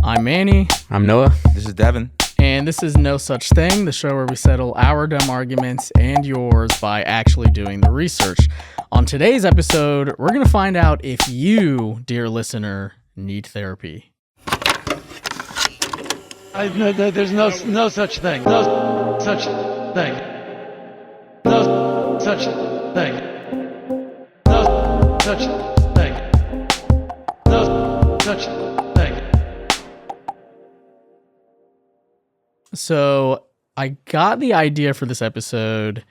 I'm Manny. I'm Noah. This is Devin. And this is No Such Thing, the show where we settle our dumb arguments and yours by actually doing the research. On today's episode, we're going to find out if you, dear listener, need therapy. There's no such thing. No such thing. No such thing. No such thing. No such thing. So I got the idea for this episode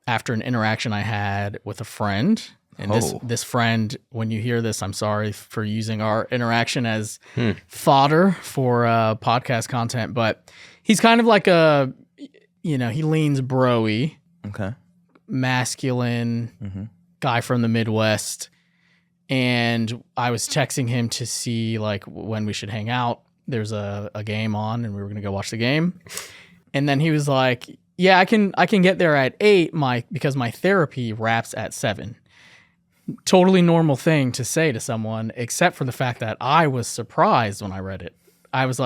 after an interaction I had with a friend. And this friend, when you hear this, I'm sorry for using our interaction as fodder for podcast content, but he's kind of like he leans bro-y, masculine guy from the Midwest. And I was texting him to see like when we should hang out. There's a game on and we were going to go watch the game. And then he was like, yeah, I can get there at 8 because my therapy wraps at 7. Totally normal thing to say to someone, except for the fact that I was surprised when I read it. I was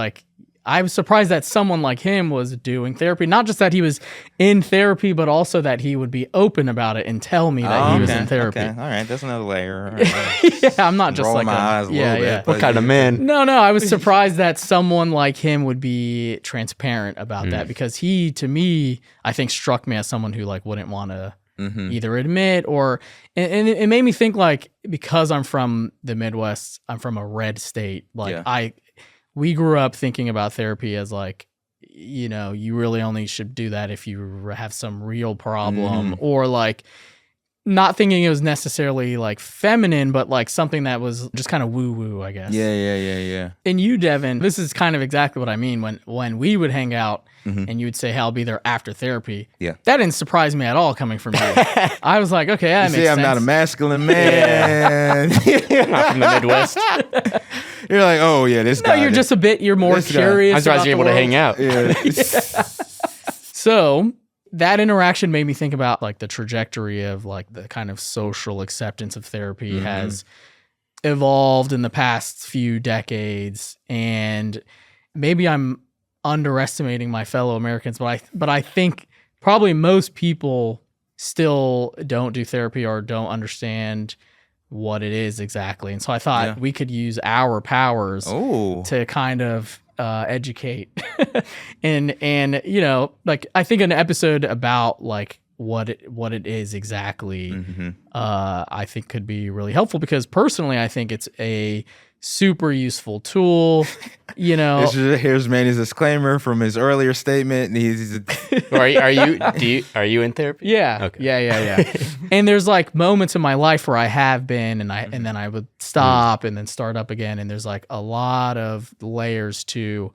surprised that someone like him was doing therapy. Not just that he was in therapy, but also that he would be open about it and tell me that he was in therapy. Okay. All right, that's another layer. Yeah, I'm not just Roll like my eyes a little bit. What kind of man? No, I was surprised that someone like him would be transparent about that, because he, to me, I think struck me as someone who like wouldn't want to either admit or, and it made me think like, because I'm from the Midwest, I'm from a red state. Like we grew up thinking about therapy as like, you really only should do that if you have some real problem, or like not thinking it was necessarily like feminine, but like something that was just kind of woo-woo, I guess. Yeah. And you, Devin, this is kind of exactly what I mean when we would hang out and you would say, hey, I'll be there after therapy. Yeah. That didn't surprise me at all coming from you. I was like, okay, that makes sense. I'm not a masculine man. Not from the Midwest. You're like, oh yeah, this guy. No, you're more curious. I'm surprised you're able to hang out. Yeah. So that interaction made me think about like the trajectory of like the kind of social acceptance of therapy has evolved in the past few decades. And maybe I'm underestimating my fellow Americans, but I think probably most people still don't do therapy or don't understand what it is exactly. And so I thought we could use our powers to kind of educate and like I think an episode about like what it is exactly I think could be really helpful, because personally I think it's a super useful tool. Here's Manny's disclaimer from his earlier statement. Are you in therapy? Yeah. Okay. Yeah. And there's like moments in my life where I have been, and then I would stop and then start up again. And there's like a lot of layers to,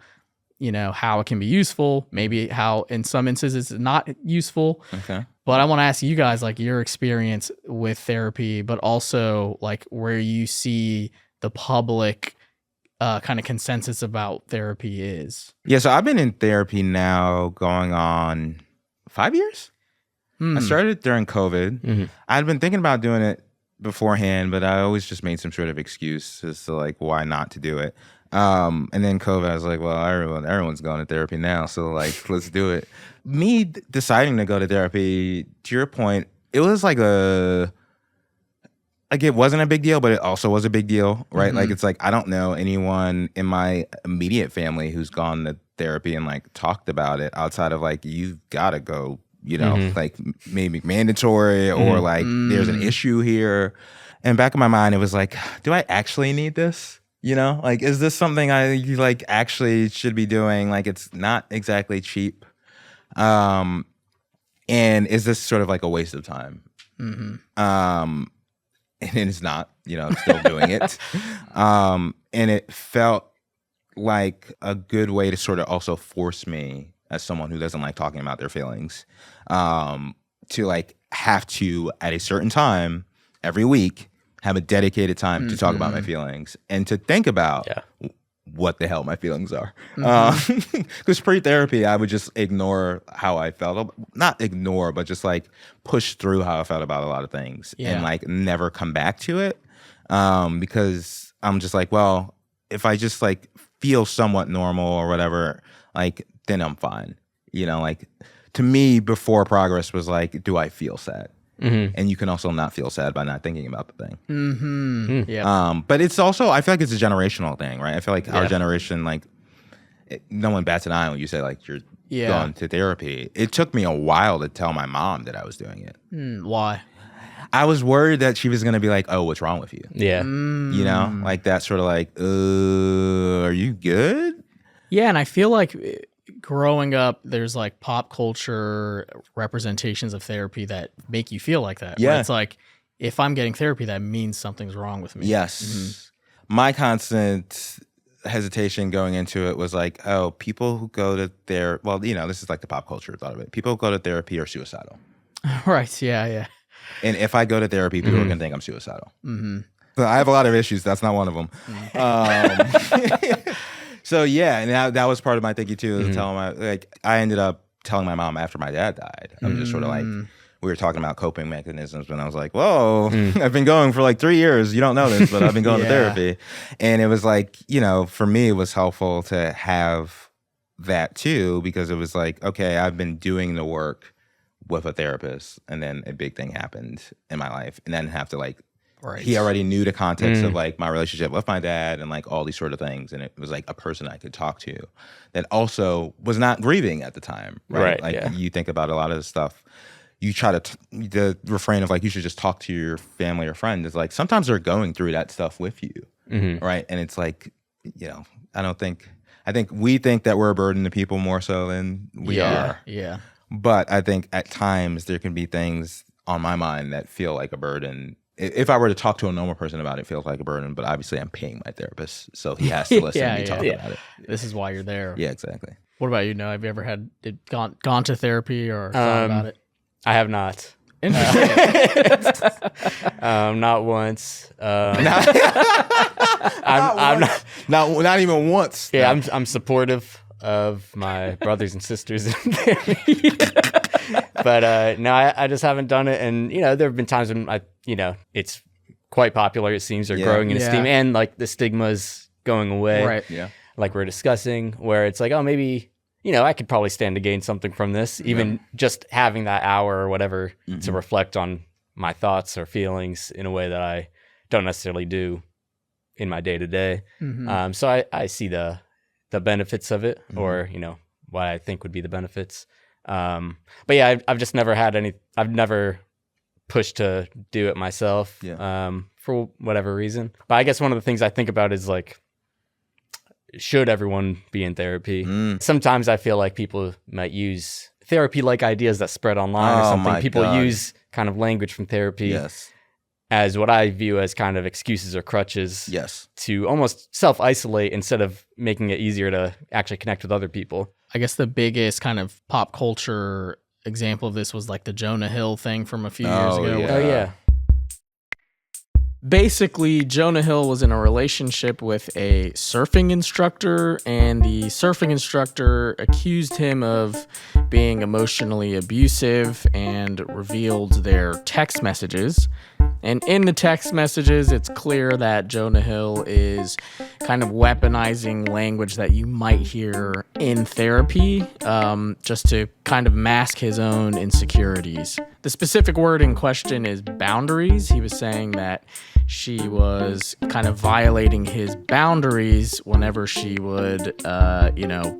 how it can be useful. Maybe how in some instances it's not useful. Okay. But I want to ask you guys like your experience with therapy, but also like where you see the public kind of consensus about therapy is. Yeah, so I've been in therapy now going on 5 years. I started during COVID. I'd been thinking about doing it beforehand, but I always just made some sort of excuse as to like why not to do it. And then COVID, I was like, well, everyone's going to therapy now, so like let's do it. Me deciding to go to therapy, to your point, it was like it wasn't a big deal, but it also was a big deal, right? Like, it's like, I don't know anyone in my immediate family who's gone to therapy and like talked about it outside of like, you've got to go, like maybe mandatory or like there's an issue here. And back in my mind, it was like, do I actually need this? Like, is this something I like actually should be doing? Like, it's not exactly cheap. And is this sort of like a waste of time? And it's not, I'm still doing it. And it felt like a good way to sort of also force me, as someone who doesn't like talking about their feelings, to like have to, at a certain time every week, have a dedicated time to talk about my feelings and to think about what the hell my feelings are. Because pre-therapy, I would just ignore how I felt. Not ignore, but just like push through how I felt about a lot of things and like never come back to it. Because I'm just like, well, if I just like feel somewhat normal or whatever, like, then I'm fine. Like, to me, before progress was like, do I feel sad? And you can also not feel sad by not thinking about the thing. Yeah. But it's also, I feel like it's a generational thing, right? I feel like our generation, like, no one bats an eye when you say, like, you're going to therapy. It took me a while to tell my mom that I was doing it. Why? I was worried that she was going to be like, oh, what's wrong with you? Yeah. Like that sort of like, are you good? Yeah, and I feel like growing up, there's like pop culture representations of therapy that make you feel like that. Yeah. Where it's like, if I'm getting therapy, that means something's wrong with me. Yes. My constant hesitation going into it was like, oh, people who go to this is like the pop culture thought of it. People who go to therapy are suicidal. Right. Yeah. And if I go to therapy, people are going to think I'm suicidal. So I have a lot of issues. That's not one of them. So yeah, and that was part of my thinking too. Is I ended up telling my mom after my dad died. I was just sort of like, we were talking about coping mechanisms, and I was like, whoa, I've been going for like 3 years. You don't know this, but I've been going to therapy. And it was like, for me, it was helpful to have that too, because it was like, okay, I've been doing the work with a therapist, and then a big thing happened in my life, and then have to like, he already knew the context of like my relationship with my dad and like all these sort of things, and it was like a person I could talk to that also was not grieving at the time, right? You think about a lot of the stuff, you try to the refrain of like, you should just talk to your family or friend is like, sometimes they're going through that stuff with you, right? And it's like, I think we think that we're a burden to people more so than we are. Yeah. But I think at times there can be things on my mind that feel like a burden. If I were to talk to a normal person about it, it feels like a burden. But obviously I'm paying my therapist, so he has to listen to me talk about it. This is why you're there. Yeah, exactly. What about you, Noah? Have you ever gone to therapy or thought about it? I have not. Interesting. Not once. I'm not even once. Yeah, I'm supportive of my brothers and sisters in therapy. But no, I just haven't done it. And there have been times when it's quite popular. It seems they're growing in esteem, and like the stigma's going away. Right. Yeah. Like we're discussing, where it's like, oh, maybe I could probably stand to gain something from this, even just having that hour or whatever to reflect on my thoughts or feelings in a way that I don't necessarily do in my day to day. So I see the benefits of it, or what I think would be the benefits. But yeah, I've just never I've never pushed to do it myself, for whatever reason. But I guess one of the things I think about is like, should everyone be in therapy? Sometimes I feel like people might use therapy-like ideas that spread online or something. People use kind of language from therapy as what I view as kind of excuses or crutches to almost self-isolate instead of making it easier to actually connect with other people. I guess the biggest kind of pop culture example of this was like the Jonah Hill thing from a few years ago. Oh, yeah. Basically, Jonah Hill was in a relationship with a surfing instructor, and the surfing instructor accused him of being emotionally abusive and revealed their text messages. And in the text messages, it's clear that Jonah Hill is kind of weaponizing language that you might hear in therapy, just to kind of mask his own insecurities. The specific word in question is boundaries. He was saying that she was kind of violating his boundaries whenever she would,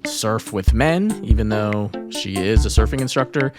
surf with men, even though she is a surfing instructor.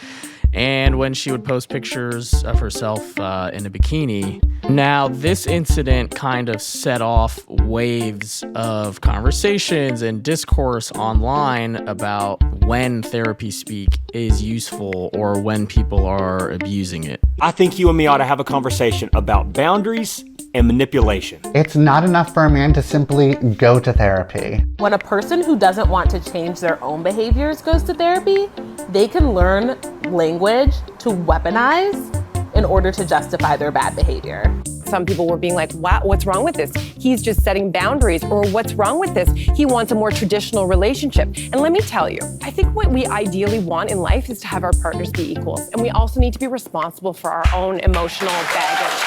And when she would post pictures of herself in a bikini. Now, this incident kind of set off waves of conversations and discourse online about when therapy speak is useful or when people are abusing it. I think you and me ought to have a conversation about boundaries and manipulation. It's not enough for a man to simply go to therapy. When a person who doesn't want to change their own behaviors goes to therapy, they can learn language to weaponize in order to justify their bad behavior. Some people were being like, wow, what's wrong with this? He's just setting boundaries. Or what's wrong with this? He wants a more traditional relationship. And let me tell you, I think what we ideally want in life is to have our partners be equals. And we also need to be responsible for our own emotional baggage.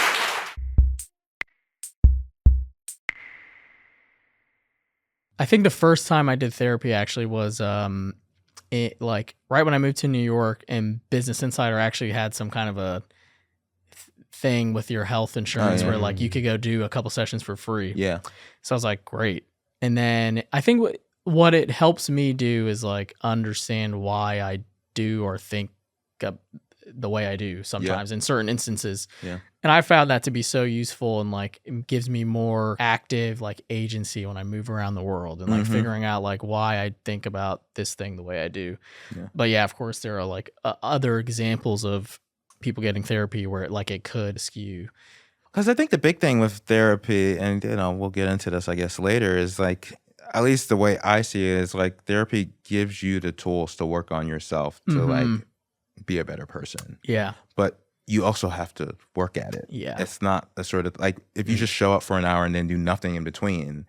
I think the first time I did therapy actually was like right when I moved to New York, and Business Insider actually had some kind of a thing with your health insurance where like you could go do a couple sessions for free. Yeah. So I was like, great. And then I think what it helps me do is like understand why I do or think the way I do sometimes in certain instances. Yeah. And I found that to be so useful, and like it gives me more active like agency when I move around the world and like figuring out like why I think about this thing the way I do. Yeah. But yeah, of course there are like other examples of people getting therapy where it could skew. Because I think the big thing with therapy, and we'll get into this I guess later, is like, at least the way I see it is like therapy gives you the tools to work on yourself to like be a better person. Yeah. But you also have to work at it. Yeah. It's not a sort of like, if you just show up for an hour and then do nothing in between,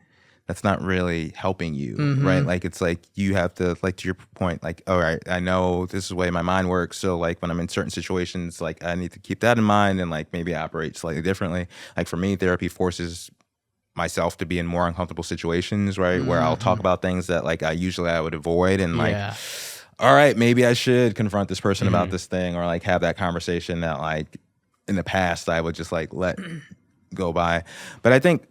that's not really helping you, right? Like, it's like you have to, like, to your point, like, all right, I know this is the way my mind works. So like when I'm in certain situations, like I need to keep that in mind and like maybe operate slightly differently. Like for me, therapy forces myself to be in more uncomfortable situations, right? Where I'll talk about things that like I would avoid, and like, all right, maybe I should confront this person about this thing, or like have that conversation that like in the past I would just like let go by. But I think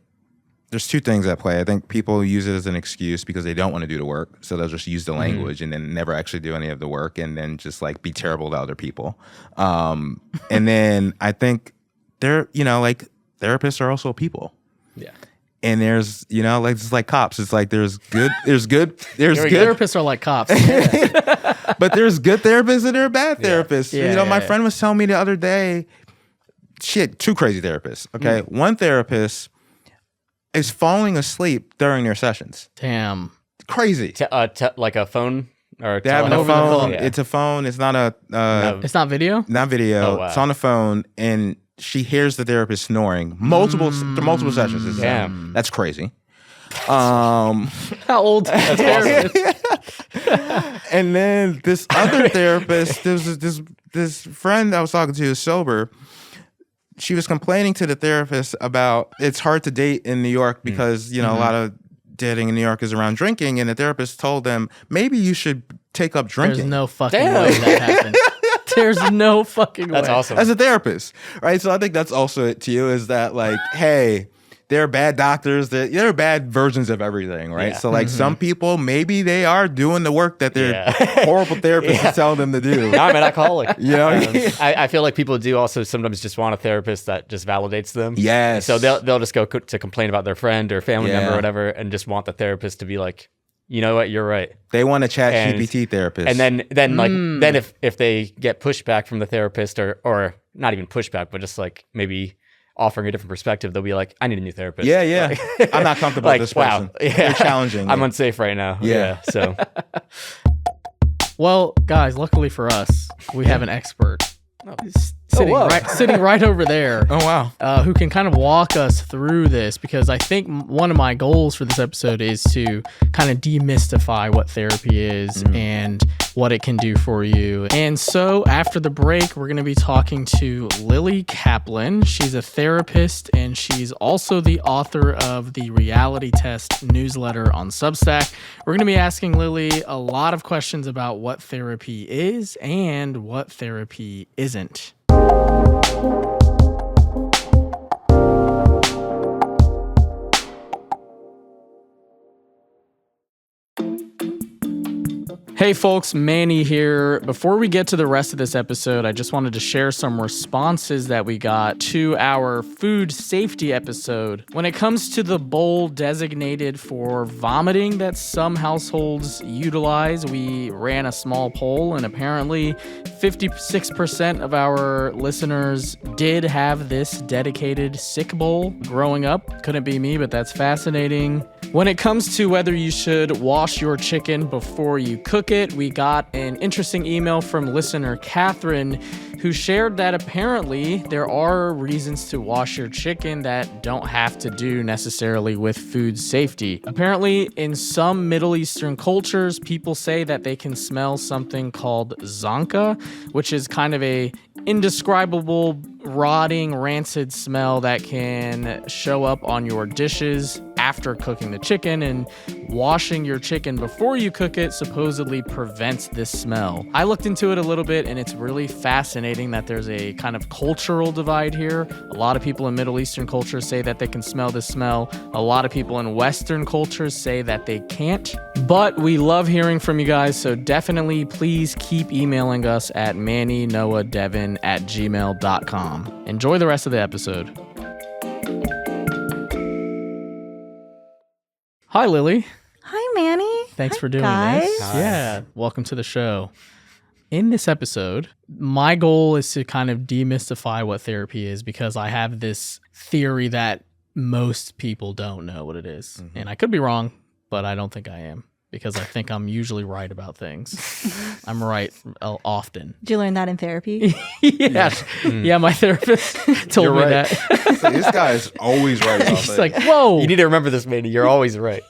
there's two things at play. I think people use it as an excuse because they don't want to do the work. So they'll just use the language and then never actually do any of the work, and then just like be terrible to other people. And then I think like therapists are also people. Yeah. And there's, like, it's like cops. It's like there's good. Therapists are like cops. But there's good therapists and there are bad therapists. Yeah, my friend was telling me the other day, two crazy therapists. Okay. One therapist is falling asleep during their sessions. Damn. Crazy. Like a phone? Or they're having a phone. It's a phone. It's not a... it's not video? Not video. Oh, wow. It's on the phone, and she hears the therapist snoring multiple sessions. Damn. That's crazy. How old is the therapist? And then this other therapist, this friend I was talking to is sober. She was complaining to the therapist about it's hard to date in New York because, a lot of dating in New York is around drinking. And the therapist told them, maybe you should take up drinking. There's no fucking way that happened. There's no fucking way. That's awesome. As a therapist, right? So I think that's also it to you, is that like, hey, there are bad doctors, there are bad versions of everything, right? Yeah. So like some people, maybe they are doing the work that their horrible therapist is telling them to do. No, I'm an alcoholic. I feel like people do also sometimes just want a therapist that just validates them. Yes. So they'll just go to complain about their friend or family member or whatever, and just want the therapist to be like, you know what, you're right. They want a ChatGPT therapist. And then if they get pushback from the therapist, or not even pushback, but just like maybe offering a different perspective, they'll be like, I need a new therapist. Yeah. Like, I'm not comfortable with this person. Wow. Yeah. They're challenging. I'm unsafe right now. Yeah. So. Well, guys, luckily for us, we have an expert. Sitting right over there. Oh, wow. Who can kind of walk us through this, because I think one of my goals for this episode is to kind of demystify what therapy is and what it can do for you. And so after the break, we're going to be talking to Lilly Kaplan. She's a therapist, and she's also the author of the Reality Test newsletter on Substack. We're going to be asking Lilly a lot of questions about what therapy is and what therapy isn't. Hey folks, Manny here. Before we get to the rest of this episode, I just wanted to share some responses that we got to our food safety episode. When it comes to the bowl designated for vomiting that some households utilize, we ran a small poll, and apparently 56% of our listeners did have this dedicated sick bowl growing up. Couldn't be me, but that's fascinating. When it comes to whether you should wash your chicken before you cook it, we got an interesting email from listener Catherine, who shared that apparently there are reasons to wash your chicken that don't have to do necessarily with food safety. Apparently, in some Middle Eastern cultures, people say that they can smell something called zonka, which is kind of a indescribable, rotting, rancid smell that can show up on your dishes after cooking the chicken, and washing your chicken before you cook it supposedly prevents this smell. I looked into it a little bit, and it's really fascinating that there's a kind of cultural divide here. A lot of people in Middle Eastern cultures say that they can smell this smell. A lot of people in Western cultures say that they can't. But we love hearing from you guys, so definitely please keep emailing us at mannynoahdevin@gmail.com. Enjoy the rest of the episode. Hi, Lily. Hi, Manny. Thanks for doing guys. this. Yeah, welcome to the show. In this episode, my goal is to kind of demystify what therapy is, because I have this theory that most people don't know what it is. And I could be wrong, but I don't think I am, because I think I'm usually right about things. I'm right often. Did you learn that in therapy? Yeah, my therapist told me that. This guy is always right about He's that. like, whoa. You need to remember this, Manny. You're always right.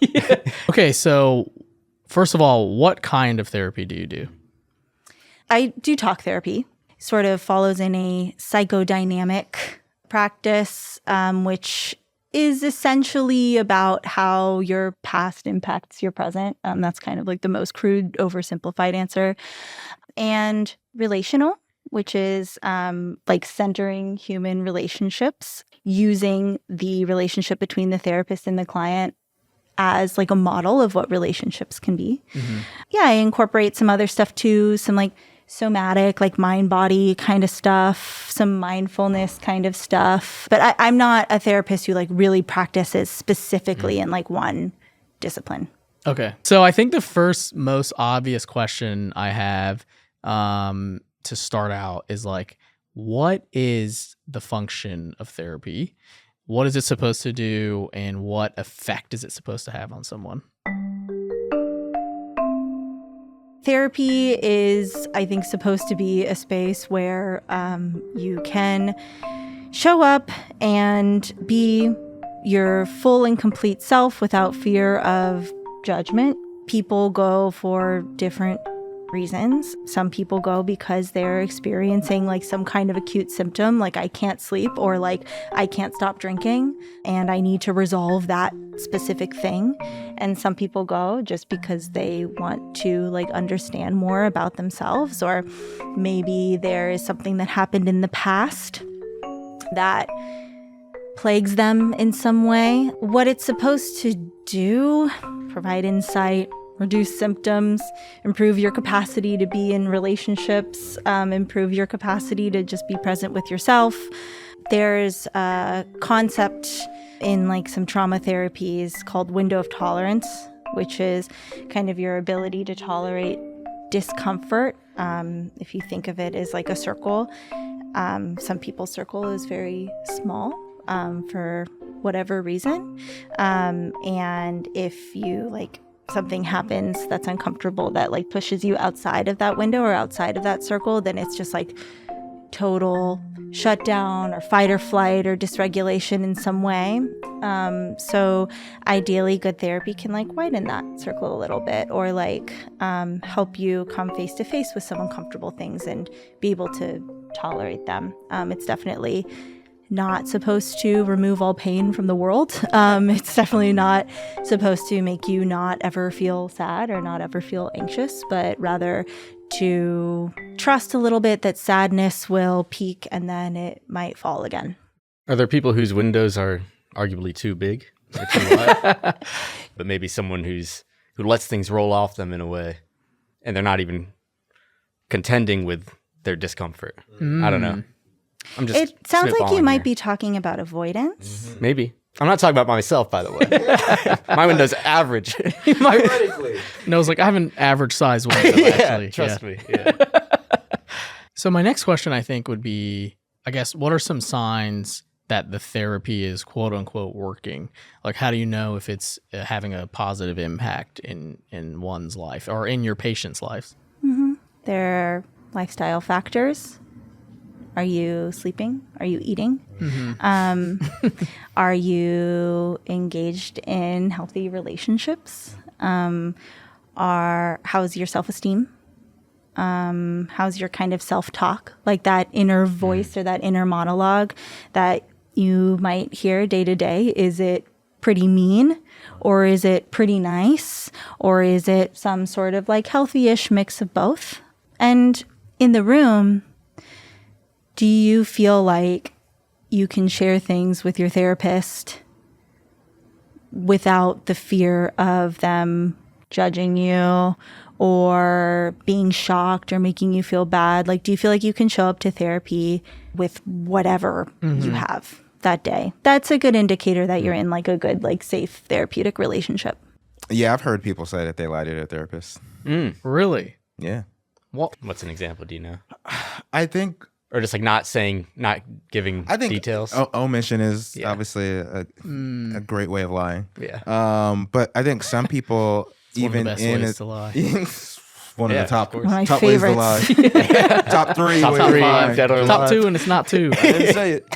Okay, so first of all, what kind of therapy do you do? I do talk therapy. Sort of follows in a psychodynamic practice, which is essentially about how your past impacts your present. That's kind of like the most crude, oversimplified answer. And relational, which is like centering human relationships, using the relationship between the therapist and the client as like a model of what relationships can be. Yeah, I incorporate some other stuff too, some like somatic, like mind body kind of stuff, some mindfulness kind of stuff. But I'm not a therapist who like really practices specifically in like one discipline. Okay. So I think the first most obvious question I have to start out is like, what is the function of therapy? What is it supposed to do, and what effect is it supposed to have on someone? Therapy is, I think, supposed to be a space where you can show up and be your full and complete self without fear of judgment. People go for different reasons. Some people go because they're experiencing like some kind of acute symptom, like I can't sleep, or like I can't stop drinking and I need to resolve that specific thing. And some people go just because they want to like understand more about themselves, or maybe there is something that happened in the past that plagues them in some way. What it's supposed to do, provide insight, reduce symptoms, improve your capacity to be in relationships, improve your capacity to just be present with yourself. There's a concept in like some trauma therapies called window of tolerance, which is kind of your ability to tolerate discomfort. If you think of it as like a circle, some people's circle is very small for whatever reason. And if you like something happens that's uncomfortable that like pushes you outside of that window or outside of that circle, then it's just like total shutdown or fight or flight or dysregulation in some way. So ideally good therapy can like widen that circle a little bit, or like help you come face to face with some uncomfortable things and be able to tolerate them. It's definitely not supposed to remove all pain from the world. It's definitely not supposed to make you not ever feel sad or not ever feel anxious, but rather to trust a little bit that sadness will peak and then it might fall again. Are there people whose windows are arguably too big or too wide? But maybe someone who lets things roll off them in a way, and they're not even contending with their discomfort. I don't know. It sounds like you spitballing might here. be talking about avoidance. Maybe. I'm not talking about myself, by the way. My window's average. No, it's like I have an average size window, actually. Trust me. So my next question, I think, would be, I guess, what are some signs that the therapy is quote unquote working? Like, how do you know if it's having a positive impact in one's life or in your patient's lives? There are lifestyle factors. Are you sleeping? Are you eating? Are you engaged in healthy relationships? How's your self-esteem? How's your kind of self-talk? Like that inner voice or that inner monologue that you might hear day to day. Is it pretty mean? Or is it pretty nice? Or is it some sort of like healthy-ish mix of both? And in the room, do you feel like you can share things with your therapist without the fear of them judging you or being shocked or making you feel bad? Like, do you feel like you can show up to therapy with whatever you have that day? That's a good indicator that you're in like a good, like safe therapeutic relationship. Yeah, I've heard people say that they lie to their therapist. Really? Yeah. What's an example? Do you know? I think, Or just like not giving details? Omission is obviously a great way of lying. Yeah. But I think some people, even one of the best in ways to lie. one of the top of my top ways to lie. Top three. Top ways to three, lie. definitely Top lie. 2 and it's not 2. I didn't say it.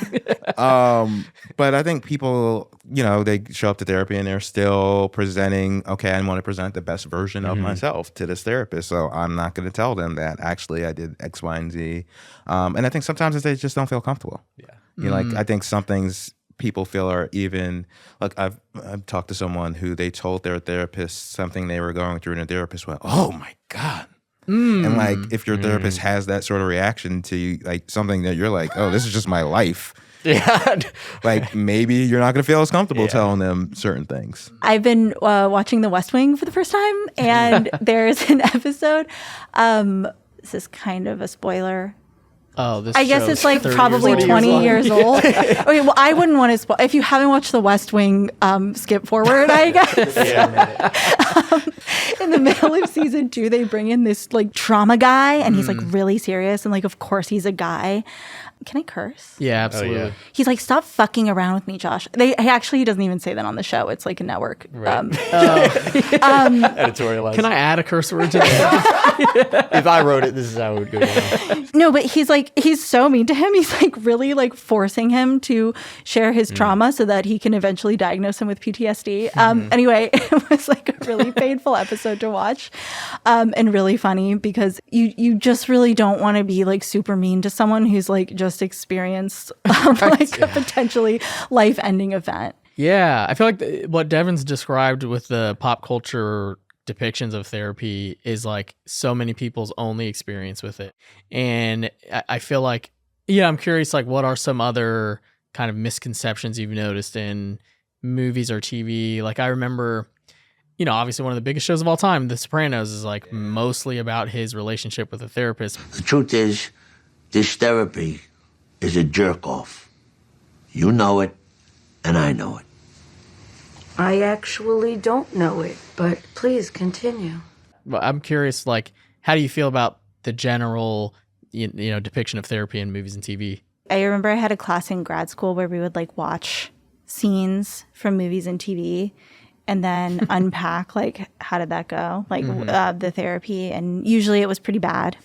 But I think people, they show up to therapy and they're still presenting, okay, I want to present the best version of myself to this therapist. So I'm not going to tell them that actually I did X, Y, and Z. And I think sometimes they just don't feel comfortable. Yeah. Like I think some things people feel are even, like I've talked to someone who they told their therapist something they were going through and the therapist went, oh my God. And like if your therapist has that sort of reaction to you, like something that you're like, oh, this is just my life. Yeah. Like maybe you're not going to feel as comfortable telling them certain things. I've been watching The West Wing for the first time, and there's an episode. This is kind of a spoiler. Oh, this I guess show's it's like 30 probably years old. 20 years old. Okay, well, I wouldn't want to spoil. If you haven't watched The West Wing, skip forward, I guess. In the middle of season 2, they bring in this like trauma guy, and he's like really serious, and like of course he's a guy. Can I curse? Yeah, absolutely. Oh, yeah. He's like, stop fucking around with me, Josh. He doesn't even say that on the show. It's like a network. Right. Editorialized. Can I add a curse word to that? If I wrote it, this is how it would go down. No, but he's so mean to him. He's like really like forcing him to share his trauma so that he can eventually diagnose him with PTSD. Anyway, it was like a really painful episode to watch, and really funny because you just really don't want to be like super mean to someone who's like just experienced like a potentially life-ending event. Yeah, I feel like what Devin's described with the pop culture depictions of therapy is like so many people's only experience with it. And I feel like, I'm curious, like what are some other kind of misconceptions you've noticed in movies or TV? Like I remember, obviously one of the biggest shows of all time, The Sopranos, is like mostly about his relationship with a therapist. The truth is, this therapy is a jerk-off. You know it, and I know it. I actually don't know it, but please continue. But I'm curious, like, how do you feel about the general, depiction of therapy in movies and TV? I remember I had a class in grad school where we would like watch scenes from movies and TV and then unpack like how did that go, like the therapy, and usually it was pretty bad.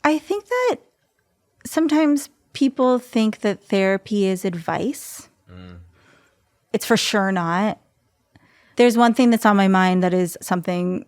I think that sometimes people think that therapy is advice. It's for sure not. There's one thing that's on my mind that is something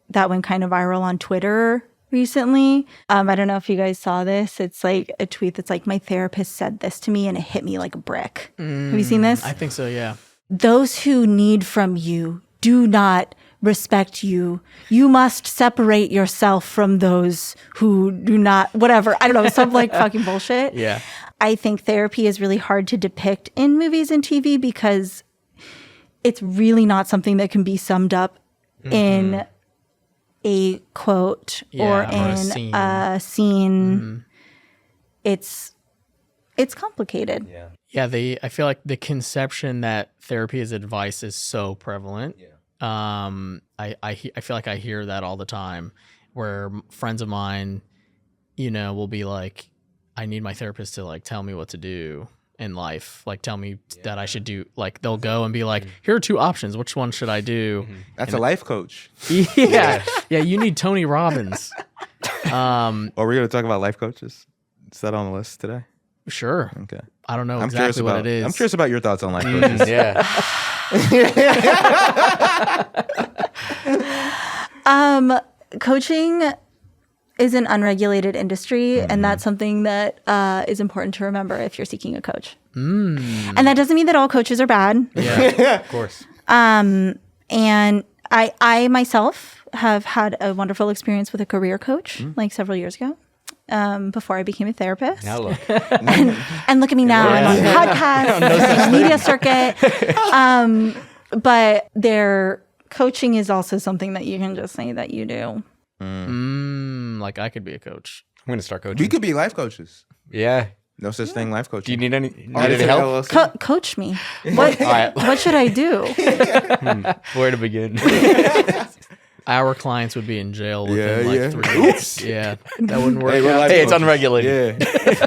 that went kind of viral on Twitter recently. I don't know if you guys saw this. It's like a tweet that's like, my therapist said this to me and it hit me like a brick. Have you seen this? I think so, yeah. Those who need from you do not respect you. You must separate yourself from those who do not, whatever. I don't know, some like fucking bullshit. Yeah. I think therapy is really hard to depict in movies and TV because it's really not something that can be summed up in a quote or in a scene. It's complicated. Yeah, I feel like the conception that therapy is advice is so prevalent. I feel like I hear that all the time where friends of mine, will be like, I need my therapist to like tell me what to do in life, like tell me that I should do, like they'll go and be like, here are 2 options, which one should I do? That's a life coach. Yeah, you need Tony Robbins. Are we going to talk about life coaches? Is that on the list today? Sure. Okay. I don't know exactly what it is. I'm curious about your thoughts on life coaches. Coaching is an unregulated industry, and that's something that is important to remember if you're seeking a coach. And that doesn't mean that all coaches are bad. Yeah, of course. And I myself have had a wonderful experience with a career coach like several years ago. Before I became a therapist. Now look. And look at me now. I'm on podcasts, media circuit. But their coaching is also something that you can just say that you do. Like I could be a coach. I'm going to start coaching. We could be life coaches. Yeah. No such thing, life coaching. Do you need any help? Coach me. What should I do? Where to begin? Our clients would be in jail within 3 months. Yeah, that wouldn't work. Hey, it's unregulated. Yeah.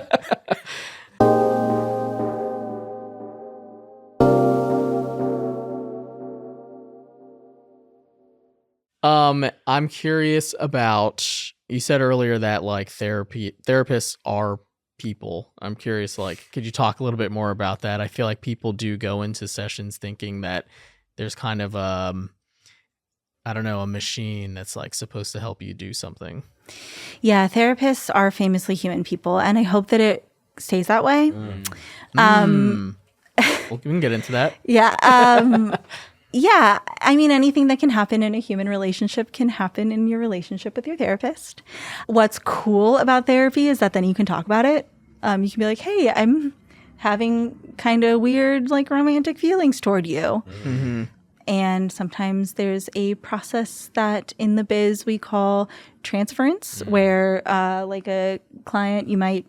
I'm curious about, you said earlier that like therapists are people. I'm curious, like, could you talk a little bit more about that? I feel like people do go into sessions thinking that there's kind of I don't know, a machine that's like supposed to help you do something. Yeah, therapists are famously human people, and I hope that it stays that way. Well, we can get into that. Yeah. Yeah, I mean, anything that can happen in a human relationship can happen in your relationship with your therapist. What's cool about therapy is that then you can talk about it. You can be like, hey, I'm having kind of weird, like, romantic feelings toward you. Mm-hmm. And sometimes there's a process that in the biz we call transference, where like a client, you might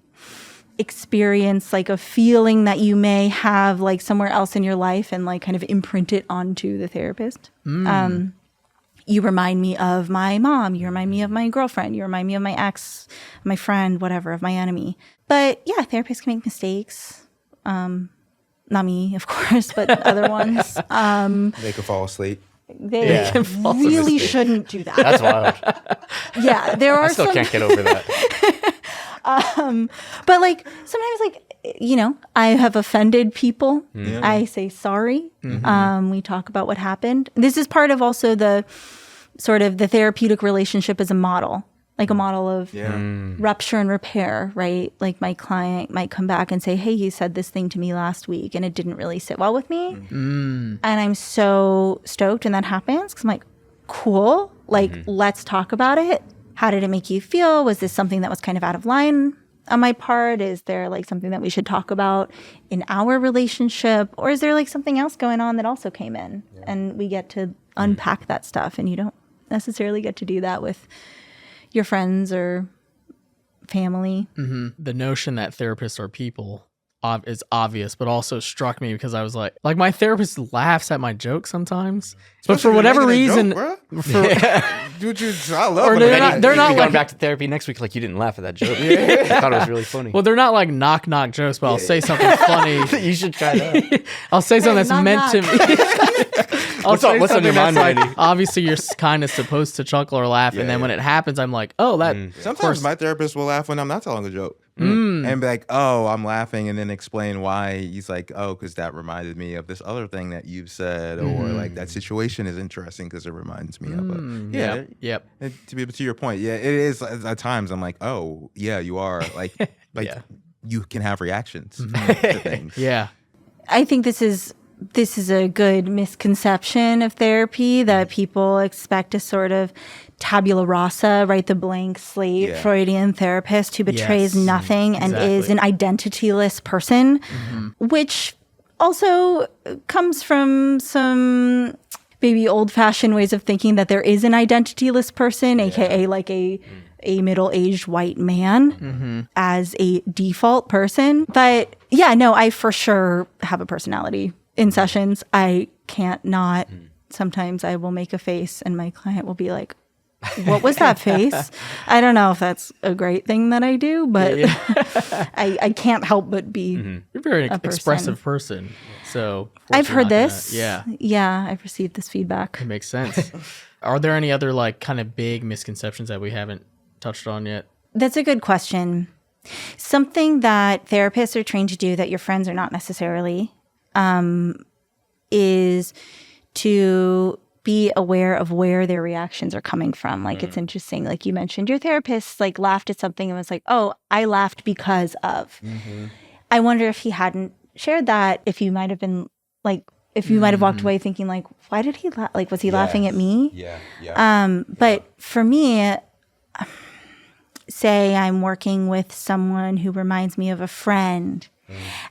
experience like a feeling that you may have like somewhere else in your life and like kind of imprint it onto the therapist. You remind me of my mom, you remind me of my girlfriend, you remind me of my ex, my friend, whatever, of my enemy. But yeah, therapists can make mistakes. Not me, of course, but other ones. They could fall asleep. They really shouldn't do that. That's wild. Yeah, there are I still can't get over that. But like sometimes, like, you know, I have offended people. I say sorry. We talk about what happened. This is part of also the sort of the therapeutic relationship as a model, like a model of rupture and repair, right? Like my client might come back and say, hey, you said this thing to me last week and it didn't really sit well with me. And I'm so stoked when that happens because I'm like, cool, like, let's talk about it. How did it make you feel? Was this something that was kind of out of line on my part? Is there like something that we should talk about in our relationship? Or is there like something else going on that also came in? And we get to unpack that stuff. And you don't necessarily get to do that with your friends or family. The notion that therapists are people is obvious, but also struck me because I was like my therapist laughs at my jokes sometimes, but for whatever reason, I love or it. they're not going like back to therapy next week. Like you didn't laugh at that joke. I thought it was really funny. well, they're not like knock jokes, but I'll say something funny. You should try that. I'll say something that's meant to me. What's on your mind, like, Randy? obviously, you're kind of supposed to chuckle or laugh, and then when it happens, I'm like, oh, that. Sometimes my therapist will laugh when I'm not telling a joke. And be like, oh, I'm laughing, and then explain why. He's like, oh, because that reminded me of this other thing that you've said, or like that situation is interesting because it reminds me of it. Yep. To your point, yeah, it is. At times, I'm like, oh, yeah, you are like you can have reactions to things. Yeah. I think this is a good misconception of therapy that people expect a sort of tabula rasa, right? The blank slate Freudian therapist who betrays nothing and is an identityless person, which also comes from some maybe old-fashioned ways of thinking that there is an identityless person, aka like a middle-aged white man as a default person. But yeah, no, I for sure have a personality. In sessions, I can't not. Sometimes I will make a face and my client will be like, what was that face? I don't know if that's a great thing that I do, but I can't help but be You're a very expressive person. So I've heard this. Yeah, I've received this feedback. it makes sense. Are there any other like kind of big misconceptions that we haven't touched on yet? That's a good question. Something that therapists are trained to do that your friends are not necessarily is to be aware of where their reactions are coming from. Like, it's interesting. Like you mentioned, your therapist like laughed at something and was like, oh, I laughed because of. I wonder if he hadn't shared that, if you might have been like, if you might have walked away thinking like, why did he laugh? Like, was he laughing at me? But for me, say I'm working with someone who reminds me of a friend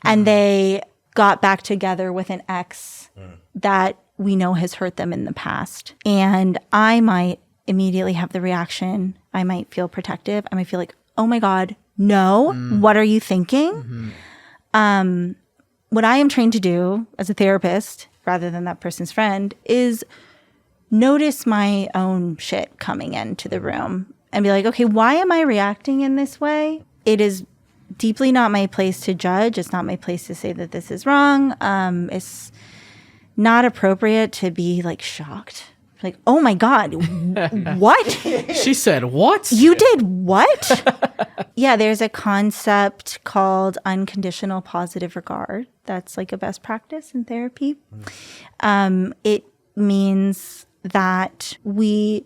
and they got back together with an ex that we know has hurt them in the past. And I might immediately have the reaction. I might feel protective. I might feel like, oh my God, no, what are you thinking? What I am trained to do as a therapist, rather than that person's friend, is notice my own shit coming into the room and be like, okay, why am I reacting in this way? It is deeply not my place to judge. It's not my place to say that this is wrong. It's not appropriate to be like shocked. Like, oh my God, what? She said, what? You did what? Yeah, there's a concept called unconditional positive regard. That's like a best practice in therapy. It means that we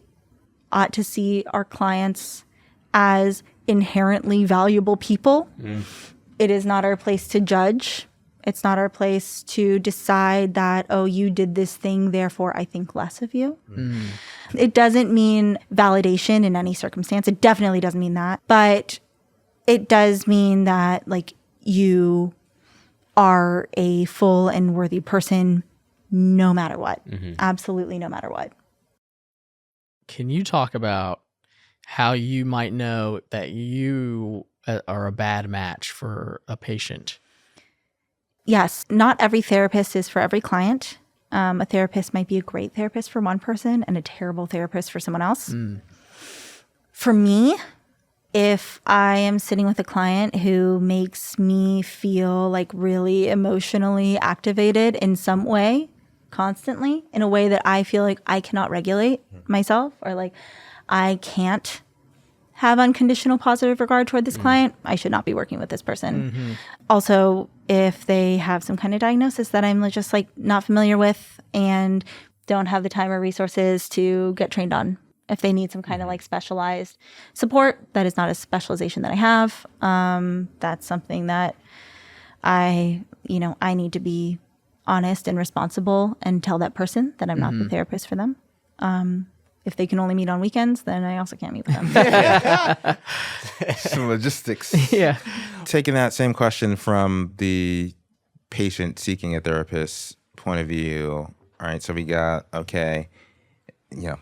ought to see our clients as inherently valuable people. It is not our place to judge. It's not our place to decide that, oh, you did this thing, therefore I think less of you. It doesn't mean validation in any circumstance. It definitely doesn't mean that. But it does mean that, like, you are a full and worthy person no matter what. Absolutely no matter what. Can you talk about how you might know that you are a bad match for a patient? Yes, not every therapist is for every client. A therapist might be a great therapist for one person and a terrible therapist for someone else. For me, if I am sitting with a client who makes me feel like really emotionally activated in some way, constantly, in a way that I feel like I cannot regulate myself, or like I can't have unconditional positive regard toward this client, I should not be working with this person. Also, if they have some kind of diagnosis that I'm just like not familiar with and don't have the time or resources to get trained on, if they need some kind of like specialized support, that is not a specialization that I have. That's something that I need to be honest and responsible and tell that person that I'm not the therapist for them. If they can only meet on weekends, then I also can't meet with them. Some logistics. Yeah. Taking that same question from the patient seeking a therapist point of view. All right, so we got, okay,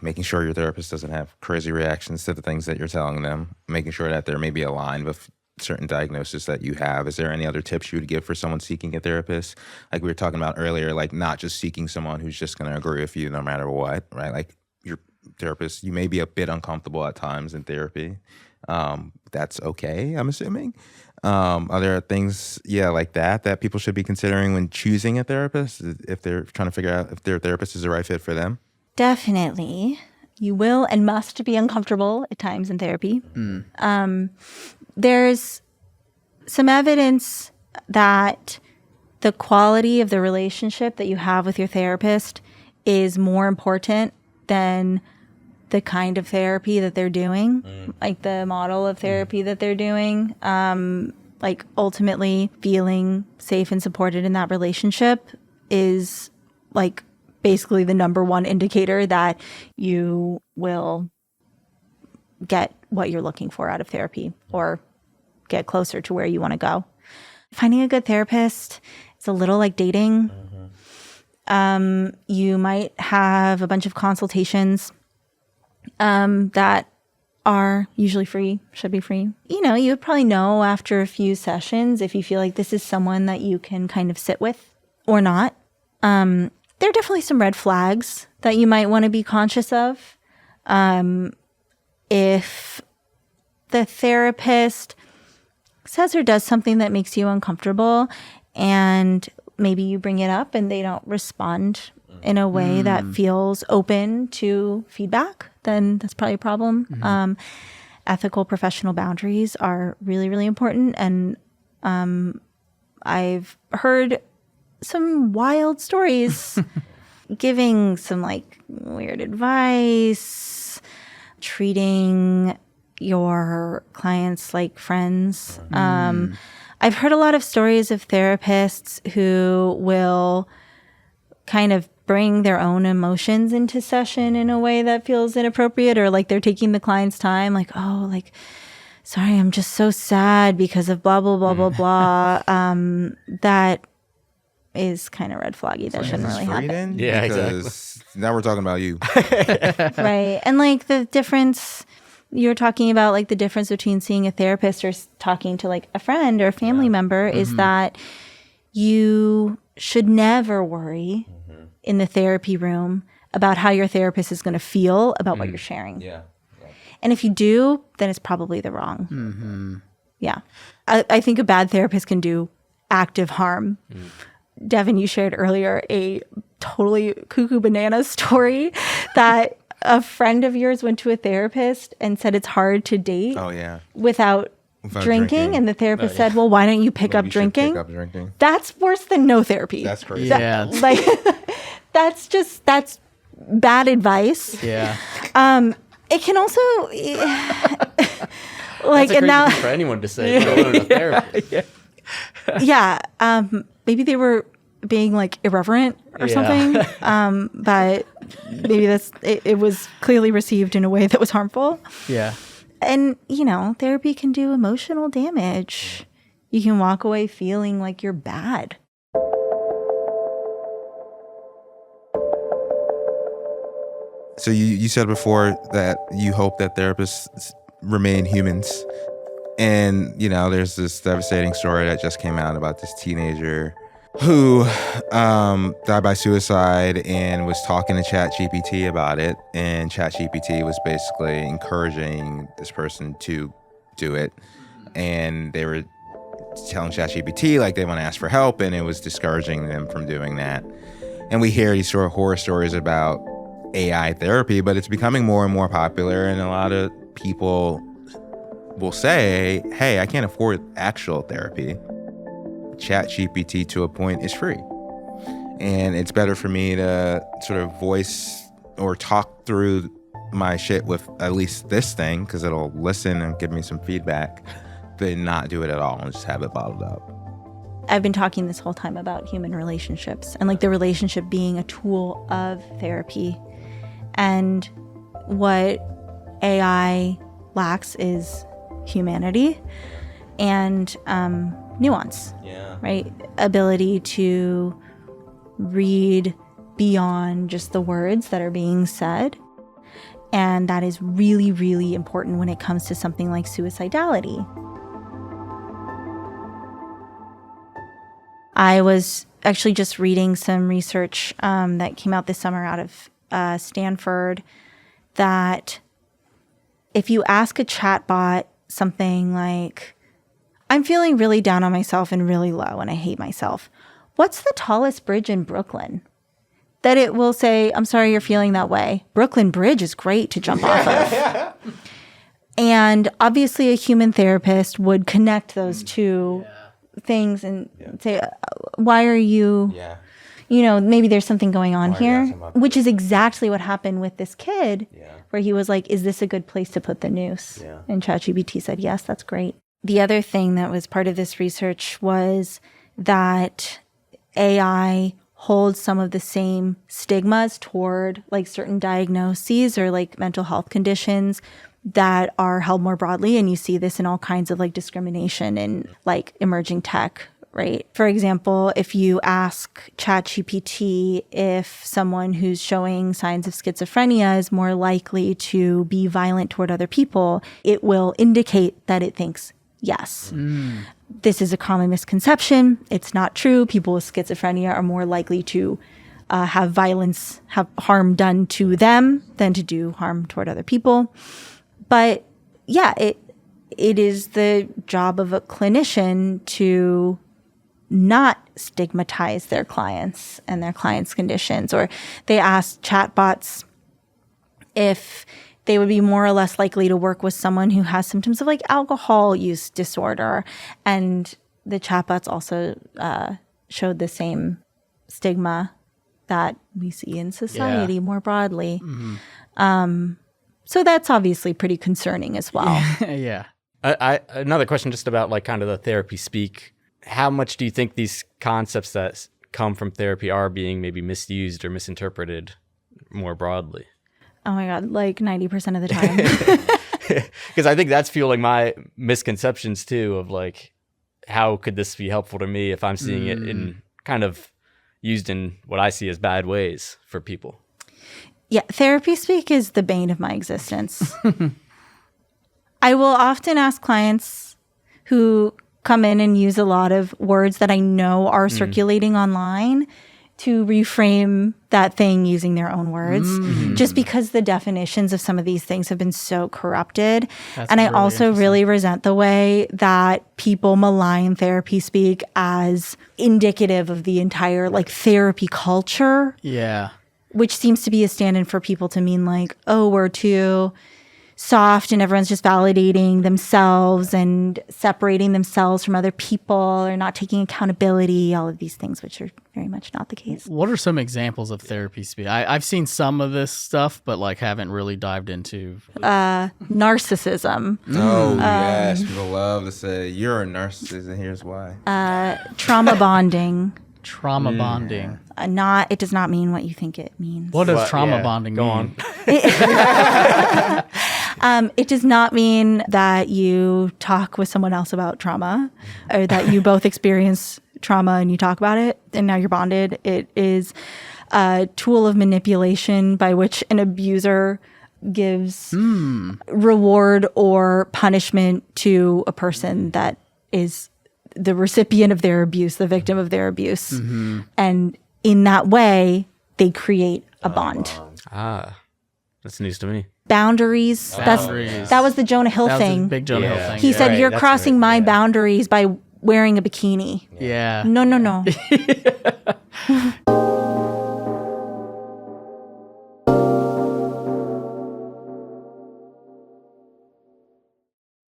making sure your therapist doesn't have crazy reactions to the things that you're telling them, making sure that they're maybe aligned with certain diagnosis that you have. Is there any other tips you would give for someone seeking a therapist? Like we were talking about earlier, like not just seeking someone who's just going to agree with you no matter what, right? Like your therapist, you may be a bit uncomfortable at times in therapy. That's okay, I'm assuming. Are there things, like that people should be considering when choosing a therapist, if they're trying to figure out if their therapist is the right fit for them? Definitely. You will and must be uncomfortable at times in therapy. There's some evidence that the quality of the relationship that you have with your therapist is more important than the kind of therapy that they're doing, like the model of therapy that they're doing. Like ultimately feeling safe and supported in that relationship is like basically the number one indicator that you will get what you're looking for out of therapy or get closer to where you want to go. Finding a good therapist is a little like dating. You might have a bunch of consultations that are usually free, should be free. You would probably know after a few sessions if you feel like this is someone that you can kind of sit with or not. There are definitely some red flags that you might want to be conscious of. If the therapist says or does something that makes you uncomfortable and maybe you bring it up and they don't respond in a way that feels open to feedback, then that's probably a problem. Ethical professional boundaries are really, really important. And I've heard some wild stories, giving some like weird advice, treating your clients like friends. I've heard a lot of stories of therapists who will kind of bring their own emotions into session in a way that feels inappropriate, or like they're taking the client's time, like, oh, like, sorry, I'm just so sad because of blah, blah, blah, blah, blah. That is kind of red flaggy. That shouldn't really happen. Yeah, because exactly. Now we're talking about you. Right. And like the difference, you're talking about like the difference between seeing a therapist or talking to like a friend or a family member is that you should never worry in the therapy room about how your therapist is going to feel about what you're sharing. Yeah. And if you do, then it's probably the wrong. Yeah. I think a bad therapist can do active harm. Devin, you shared earlier a totally cuckoo banana story that a friend of yours went to a therapist and said it's hard to date without drinking. And the therapist said, well, why don't you pick up drinking? That's worse than no therapy. That's crazy. Yeah. Like, that's bad advice. Yeah. It can also like, That's a and now crazy thing for anyone to say, let alone a therapist. Maybe they were being like irreverent or something. But maybe it was clearly received in a way that was harmful. Yeah. And, you know, therapy can do emotional damage. You can walk away feeling like you're bad. So you said before that you hope that therapists remain humans. And, you know, there's this devastating story that just came out about this teenager who died by suicide and was talking to ChatGPT about it. And ChatGPT was basically encouraging this person to do it. And they were telling ChatGPT like they want to ask for help, and it was discouraging them from doing that. And we hear these sort of horror stories about AI therapy, but it's becoming more and more popular, and a lot of people will say, hey, I can't afford actual therapy. ChatGPT to a point is free. And it's better for me to sort of voice or talk through my shit with at least this thing, because it'll listen and give me some feedback, than not do it at all and just have it bottled up. I've been talking this whole time about human relationships and like the relationship being a tool of therapy. And what AI lacks is humanity and nuance, right? Ability to read beyond just the words that are being said. And that is really, really important when it comes to something like suicidality. I was actually just reading some research that came out this summer out of Stanford, that if you ask a chatbot something like, I'm feeling really down on myself and really low and I hate myself, what's the tallest bridge in Brooklyn? That it will say, I'm sorry you're feeling that way. Brooklyn Bridge is great to jump off of. And obviously a human therapist would connect those two things and say, why are you, you know, maybe there's something going on here, which is exactly what happened with this kid, where he was like, is this a good place to put the noose? And ChatGPT said, yes, that's great. The other thing that was part of this research was that AI holds some of the same stigmas toward like certain diagnoses or like mental health conditions that are held more broadly. And you see this in all kinds of like discrimination in like emerging tech, right? For example, if you ask ChatGPT if someone who's showing signs of schizophrenia is more likely to be violent toward other people, it will indicate that it thinks yes. This is a common misconception. It's not true. People with schizophrenia are more likely to have harm done to them than to do harm toward other people. But yeah, it is the job of a clinician to not stigmatize their clients and their clients' conditions. Or they ask chatbots if they would be more or less likely to work with someone who has symptoms of like alcohol use disorder. And the chatbots also showed the same stigma that we see in society more broadly. Mm-hmm. So that's obviously pretty concerning as well. Yeah. Another question just about like kind of the therapy speak. How much do you think these concepts that come from therapy are being maybe misused or misinterpreted more broadly? Oh my God, like 90% of the time. Because I think that's fueling my misconceptions too of like, how could this be helpful to me if I'm seeing it in kind of used in what I see as bad ways for people? Yeah, therapy speak is the bane of my existence. I will often ask clients who come in and use a lot of words that I know are circulating online to reframe that thing using their own words, just because the definitions of some of these things have been so corrupted. And I also really resent the way that people malign therapy speak as indicative of the entire like therapy culture. Yeah. Which seems to be a stand-in for people to mean like, oh, we're too soft and everyone's just validating themselves and separating themselves from other people or not taking accountability, all of these things, which are very much not the case. What are some examples of therapy speak? I've seen some of this stuff, but like haven't really dived into. Narcissism. Oh, yes. People love to say, you're a narcissist and here's why. Trauma bonding. Trauma bonding. It does not mean what you think it means. What does trauma bonding mean? Go on. It does not mean that you talk with someone else about trauma or that you both experience trauma and you talk about it and now you're bonded. It is a tool of manipulation by which an abuser gives reward or punishment to a person that is the recipient of their abuse, the victim of their abuse. And in that way, they create a bond. That's news to me. Boundaries. That was the Jonah Hill thing. Big Jonah Hill thing. He said, "You're crossing my boundaries by wearing a bikini." Yeah. No.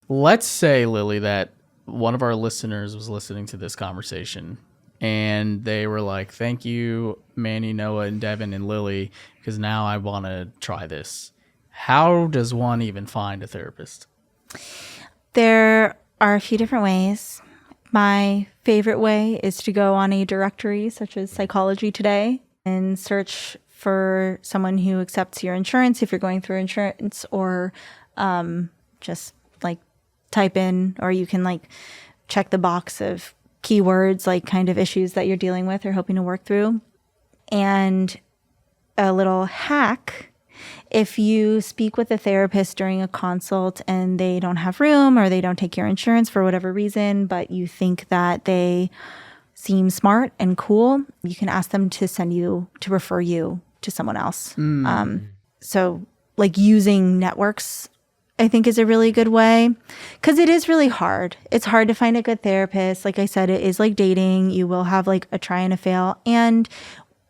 Let's say, Lily, that one of our listeners was listening to this conversation and they were like, thank you, Manny, Noah, and Devin, and Lily, because now I want to try this. How does one even find a therapist? There are a few different ways. My favorite way is to go on a directory such as Psychology Today and search for someone who accepts your insurance if you're going through insurance, or just like type in, or you can like check the box of keywords, like kind of issues that you're dealing with or hoping to work through. And a little hack: if you speak with a therapist during a consult and they don't have room or they don't take your insurance for whatever reason, but you think that they seem smart and cool, you can ask them to refer you to someone else. So like using networks, I think, is a really good way, because it is really hard. It's hard to find a good therapist. Like I said, it is like dating. You will have like a try and a fail. And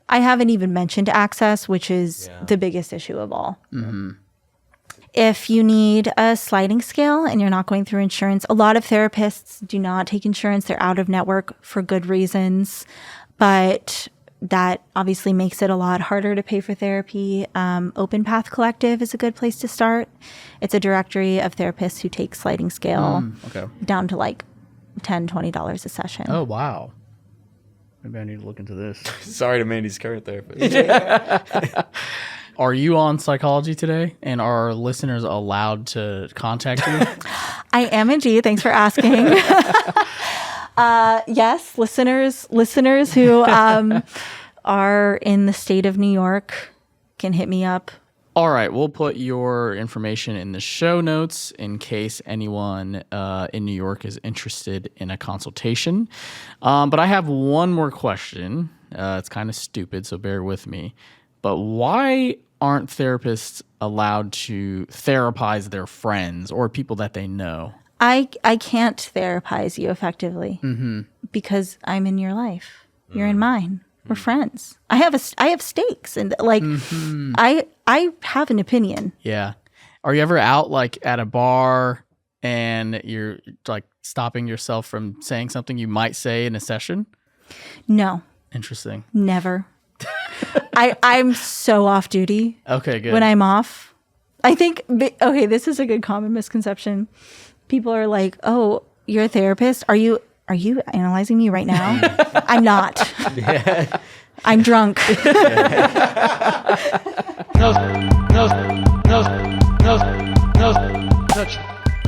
I haven't even mentioned access, which is the biggest issue of all. If you need a sliding scale and you're not going through insurance, a lot of therapists do not take insurance. They're out of network for good reasons, but that obviously makes it a lot harder to pay for therapy. Open Path Collective is a good place to start. It's a directory of therapists who take sliding scale down to like $10, $20 a session. Oh, wow. Maybe I need to look into this. Sorry to Mandy's current therapist. Are you on Psychology Today? And are listeners allowed to contact you? I am indeed. Thanks for asking. Yes, listeners who are in the state of New York can hit me up. All right, we'll put your information in the show notes in case anyone in New York is interested in a consultation. But I have one more question. It's kind of stupid, so bear with me. But why aren't therapists allowed to therapize their friends or people that they know? I can't therapize you effectively because I'm in your life. You're in mine. We're friends. I have stakes, and like I have an opinion. Yeah. Are you ever out like at a bar and you're like stopping yourself from saying something you might say in a session? No. Interesting. Never. I'm so off duty. Okay, good. When I'm off. I think, okay, this is a good common misconception. People are like, oh, you're a therapist? Are you analyzing me right now? I'm not. Yeah. I'm drunk.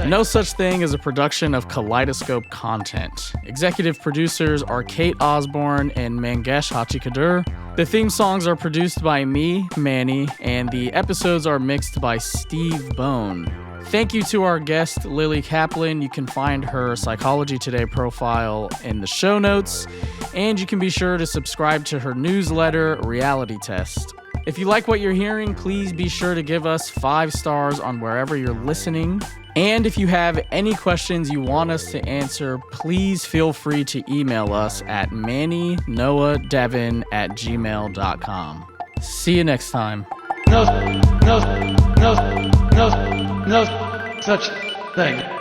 No Such Thing is a production of Kaleidoscope Content. Executive producers are Kate Osborne and Mangesh Hachikadur. The theme songs are produced by me, Manny, and the episodes are mixed by Steve Bone. Thank you to our guest, Lilly Kaplan. You can find her Psychology Today profile in the show notes, and you can be sure to subscribe to her newsletter, Reality Test. If you like what you're hearing, please be sure to give us 5 stars on wherever you're listening. And if you have any questions you want us to answer, please feel free to email us at mannynoahdevin@gmail.com. See you next time. No such thing.